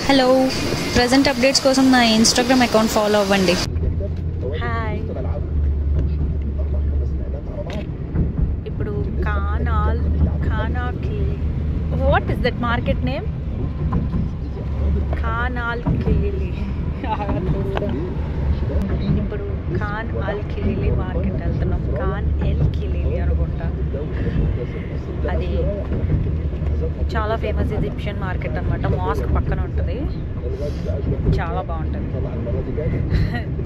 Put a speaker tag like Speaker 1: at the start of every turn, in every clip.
Speaker 1: Hello, present updates కోసం నా Instagram account follow అవ్వండి.
Speaker 2: హాయ్, ఇప్పుడు ఖానాకి what is that market name? Khan al Khalili. ఇప్పుడు ఖాన్-ఆల్-ఖిలీలీ మార్కెట్ వెళ్తున్నాం. ఖాన్-ఎల్-ఖిలీలీ అనుకుంటా. అది చాలా ఫేమస్ ఈజిప్షియన్ మార్కెట్ అనమాట. మాస్క్ పక్కన ఉంటుంది. చాలా బాగుంటుంది.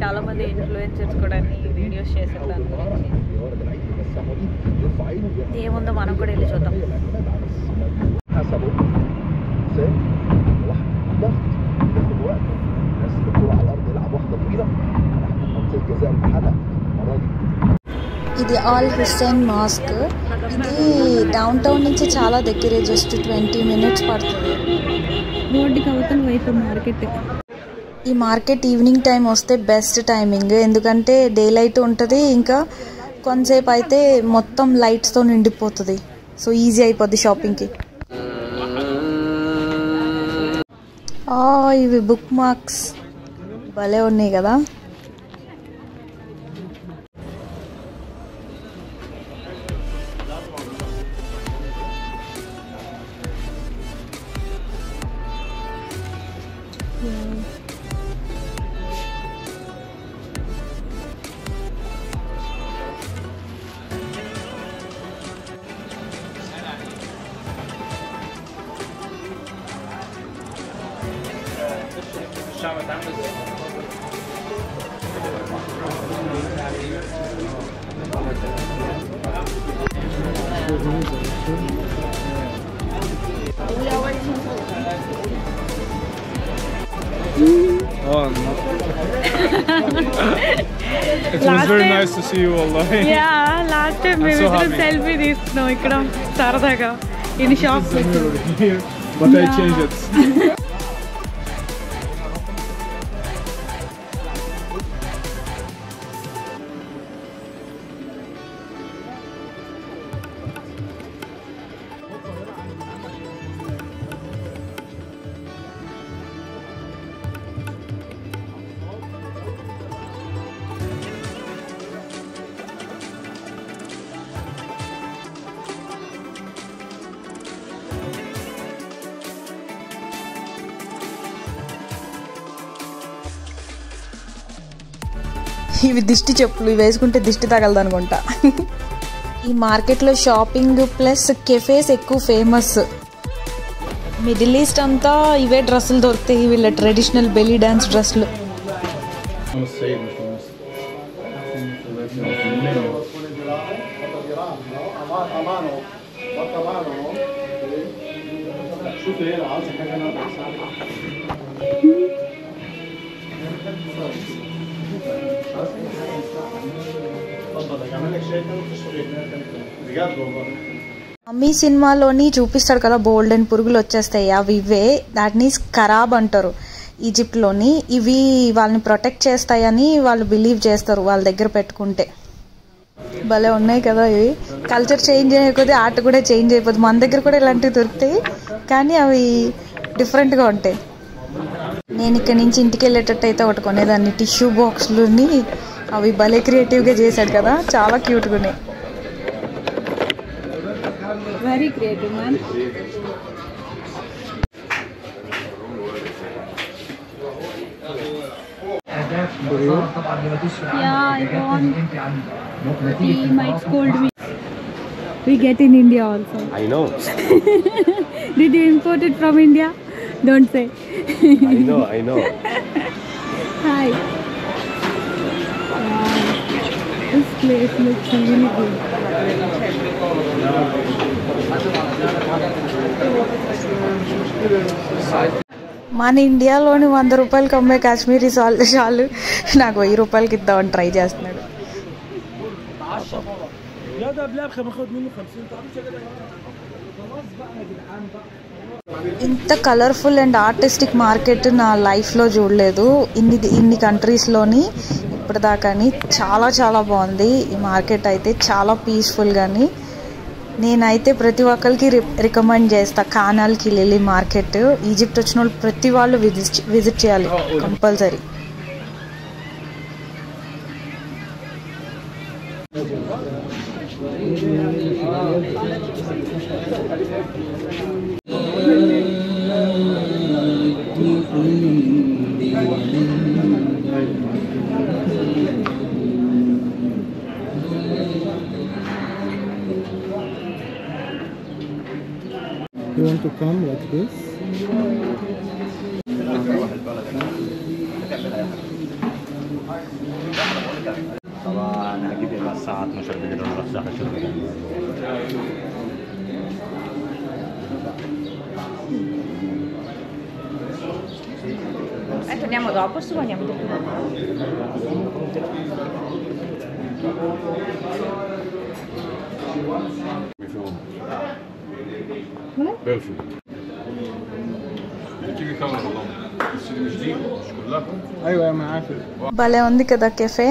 Speaker 2: చాలామంది ఇన్ఫ్లుయెన్సర్స్ కూడా వీడియోస్ చేశారు దాని గురించి. ఏముందో మనం కూడా వెళ్ళి చూద్దాం.
Speaker 1: ఇది ఆల్ హుస్సేన్ మాస్క్. ఇది డౌన్ టౌన్ నుంచి చాలా దగ్గరే, జస్ట్ 20 minutes పడుతుంది.
Speaker 2: రోడ్డుకి అవతల వైపు మార్కెట్.
Speaker 1: ఈ మార్కెట్ ఈవినింగ్ టైం వస్తే బెస్ట్ టైమింగ్, ఎందుకంటే డే లైట్ ఉంటుంది. ఇంకా కొంతసేపు అయితే మొత్తం లైట్స్తో నిండిపోతుంది. సో ఈజీ అయిపోద్ది షాపింగ్కి. ఇవి బుక్ మార్క్స్ భలే ఉన్నాయి కదా.
Speaker 3: It was very nice to see you all.
Speaker 2: Yeah, last time we visited selfie తీసుకున్నాం ఇక్కడ సరదాగా ఇన్ని shops.
Speaker 3: But I changed it.
Speaker 1: ఇవి దిష్టి చెప్పులు, ఇవి వేసుకుంటే దిష్టి తగలదు అనుకుంటా. ఈ మార్కెట్లో షాపింగ్ ప్లస్ కెఫేస్ ఎక్కువ ఫేమస్. మిడిల్ ఈస్ట్ అంతా ఇవే డ్రెస్సులు దొరుకుతాయి, వీళ్ళ ట్రెడిషనల్ బెల్లీ డాన్స్ డ్రెస్సులు. మమ్మీ సినిమాలోని చూపిస్తాడు కదా, బోల్డెన్ పురుగులు వచ్చేస్తాయి, అవి ఇవే. దాటిని ఖరాబ్ అంటారు ఈజిప్ట్లోని. ఇవి వాళ్ళని ప్రొటెక్ట్ చేస్తాయని వాళ్ళు బిలీవ్ చేస్తారు వాళ్ళ దగ్గర పెట్టుకుంటే. భలే ఉన్నాయి కదా ఇవి. కల్చర్ చేంజ్ అయిపోతే ఆర్ట్ కూడా చేంజ్ అయిపోతుంది. మన దగ్గర కూడా ఇలాంటివి దొరుకుతాయి, కానీ అవి డిఫరెంట్గా ఉంటాయి. నేను ఇక్కడ నుంచి ఇంటికి వెళ్ళేటట్టు అయితే ఒకటి కొనేదాన్ని. టిష్యూ బాక్స్లుని అవి భలే క్రియేటివ్గా చేశాడు కదా, చాలా క్యూట్గా ఉన్నాయి.
Speaker 2: Very creative, man. Yeah, I want. He might scold me. We get in India also.
Speaker 4: I know.
Speaker 2: Did you import it from India? Don't say.
Speaker 4: I know.
Speaker 2: Hi. Wow. This place looks really good.
Speaker 1: మన ఇండియాలోని 100 రూపాయలకి అమ్మే కాశ్మీరీ షాలు నాకు 1000 రూపాయలకి ఇద్దామని try చేస్తున్నాడు. ఇంత colourful and artistic market నా లైఫ్లో చూడలేదు. ఇన్ని కంట్రీస్లోని ఇప్పటిదాకాని చాలా చాలా బాగుంది ఈ మార్కెట్. అయితే చాలా పీస్ఫుల్ కానీ నేనైతే ప్రతి ఒక్కరికి రికమెండ్ చేస్తా కానాల్ కిలిలి మార్కెట్. ఈజిప్ట్ వచ్చిన వాళ్ళు ప్రతి వాళ్ళు విజిట్ చేయాలి compulsory.
Speaker 5: You want to come like this?
Speaker 4: طبعا اكيد يبقى الساعه 12 بالليل ولا 11 بالليل.
Speaker 6: Torniamo dopo o andiamo dopo?
Speaker 3: بيرفكت. تيجي كاميرا والله بس مش دي مش كلها.
Speaker 5: ايوه ما عارف.
Speaker 1: భలే ఉంది కదా కెఫే.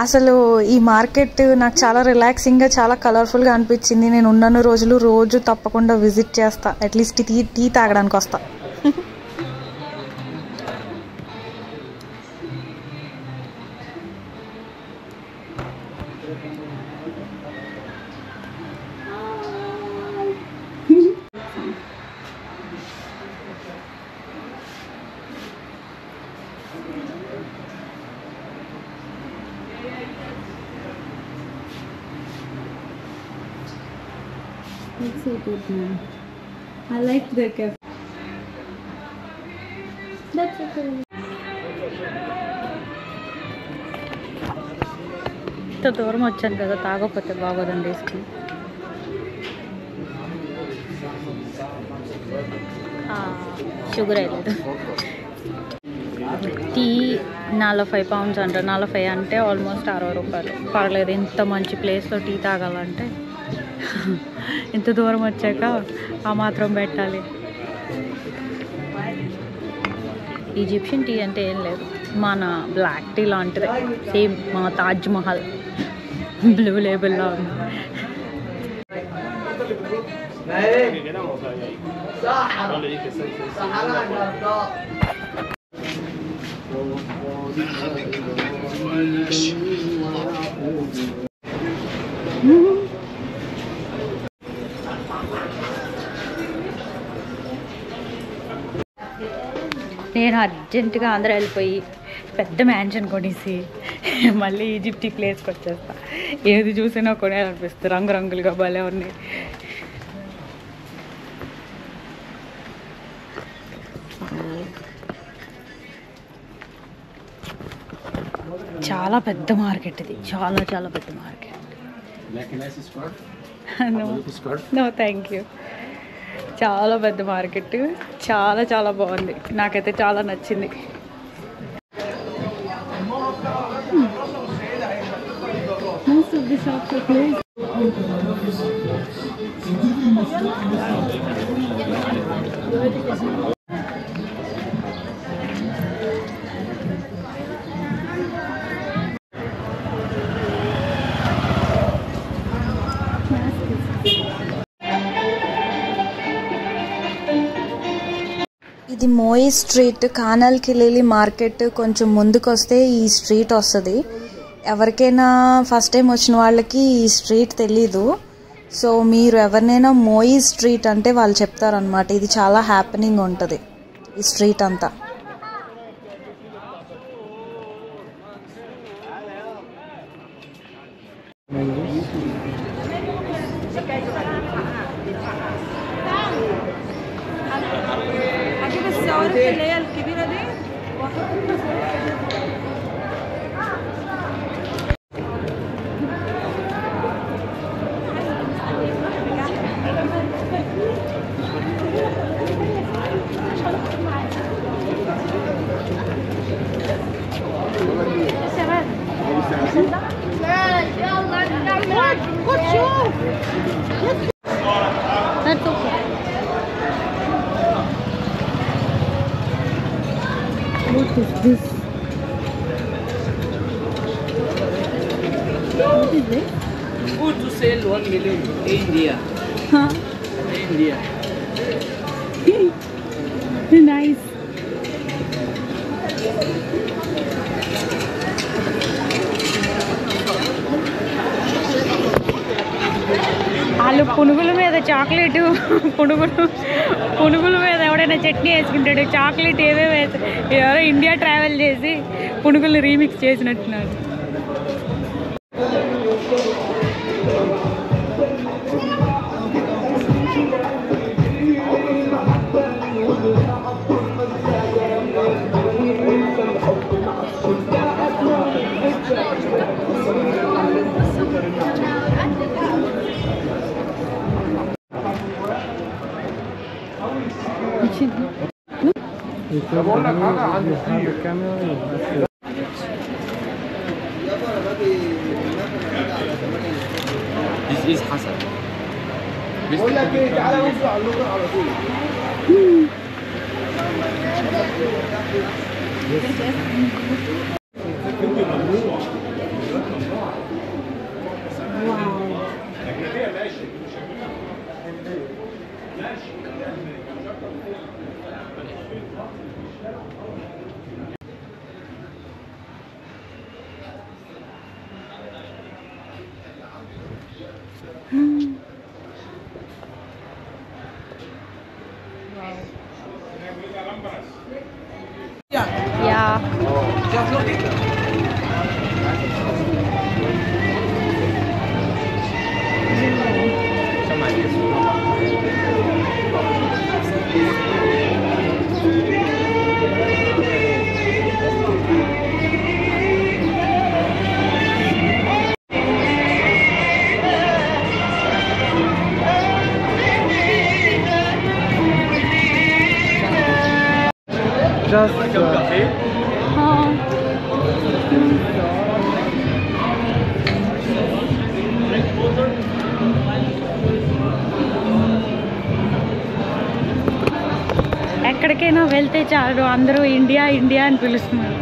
Speaker 1: అసలు ఈ మార్కెట్ నాకు చాలా రిలాక్సింగ్గా చాలా కలర్ఫుల్గా అనిపించింది. నేను ఉన్న రోజులు రోజు తప్పకుండా విజిట్ చేస్తా. అట్లీస్ట్ టీ తాగడానికి వస్తా.
Speaker 2: Looks so good, man. I like the cafe. That's okay.
Speaker 6: ఇంత దూరం వచ్చాను కదా, తాగకపోతే బాగోదని తీసుకుని. షుగర్ అయ్యలేదు. టీ 40 పౌండ్స్ అంట. 40 అంటే ఆల్మోస్ట్ 60 రూపాయలు. పర్లేదు, ఇంత మంచి ప్లేస్లో టీ తాగాలంటే ఇంత దూరం వచ్చాక ఆ మాత్రం పెట్టాలి. ఈజిప్షియన్ టీ అంటే ఏం లేదు, మన బ్లాక్ టీ లాంటిదే. సేమ్ మన తాజ్ మహల్ బ్లూ లేబుల్లా ఉంది. నేను అర్జెంటుగా ఆంధ్ర వెళ్ళిపోయి పెద్ద మ్యాన్షన్ కొనేసి మళ్ళీ ఈజిప్ట్ ఈ ప్లేస్కి వచ్చేస్తా. ఏది చూసినా కొనేయాలనిపిస్తుంది, రంగురంగులుగా భలే ఉన్నాయి. చాలా పెద్ద మార్కెట్ ఇది, చాలా చాలా పెద్ద మార్కెట్. No thank you. చాలా పెద్ద మార్కెట్, చాలా చాలా బాగుంది, నాకైతే చాలా నచ్చింది.
Speaker 2: Most of the shops are closed.
Speaker 1: ఇది మోయి స్ట్రీట్, కానాల్ కిలిలి మార్కెట్ కొంచెం ముందుకు వస్తే ఈ స్ట్రీట్ వస్తుంది. ఎవరికైనా ఫస్ట్ టైం వచ్చిన వాళ్ళకి ఈ స్ట్రీట్ తెలీదు. సో మీరు ఎవరినైనా మోయి స్ట్రీట్ అంటే వాళ్ళు చెప్తారనమాట. ఇది చాలా హ్యాపెనింగ్ ఉంటుంది ఈ స్ట్రీట్ అంతా.
Speaker 2: What is this? What is this?
Speaker 7: good to sell 1 million in India.
Speaker 2: Huh?
Speaker 7: India.
Speaker 2: Nice.
Speaker 6: వాళ్ళు పునుగుల మీద చాక్లెట్ పునుగుల మీద ఎవడైనా చట్నీ వేసుకుంటాడు, చాక్లెట్ ఏవేవి ఎవరో ఇండియా ట్రావెల్ చేసి పునుగుల్ని రీమిక్స్ చేసినట్టున్నారు.
Speaker 5: You have the camera.
Speaker 7: This is Hassan.
Speaker 6: Yeah.
Speaker 5: Just
Speaker 6: ఎక్కడికైనా వెళ్తే చాలు అందరూ ఇండియా ఇండియా అని పిలుస్తున్నారు.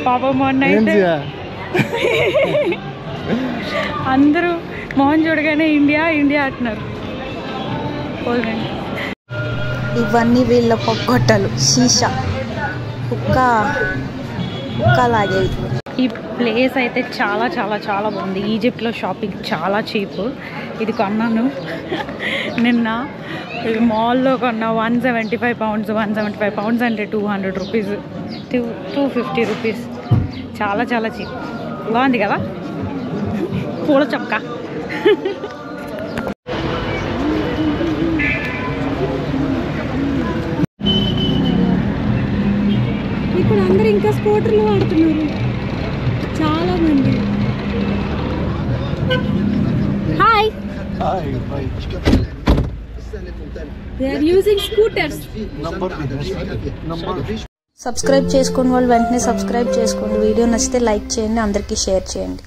Speaker 6: పాపం మొన్న అయితే
Speaker 5: India.
Speaker 6: అందరూ మోహన్ చూడగానే ఇండియా ఇండియా అంటున్నారు.
Speaker 1: ఇవన్నీ వీళ్ళ పొగ్గొట్టలు, షీషా, కుక్క లాగేవి.
Speaker 6: ఈ ప్లేస్ అయితే చాలా చాలా చాలా బాగుంది. ఈజిప్ట్లో షాపింగ్ చాలా చీప్. ఇది కొన్నాను నిన్న మాల్లో కొన్నా. 175 pounds. 175 pounds అంటే 200 రూపీస్, 250 రూపీస్. చాలా చాలా చీప్. బాగుంది కదా పూల చొక్కా.
Speaker 2: ఇక్కడ అందరూ ఇంకా స్కూటర్లు వాడుతున్నారు చాలా మంది. Hi, they are using scooters.
Speaker 1: Subscribe చేసుకోండి వాళ్ళు వెంటనే సబ్స్క్రైబ్ చేసుకోండి. వీడియో నచ్చితే లైక్ చేయండి, అందరికీ షేర్ చేయండి.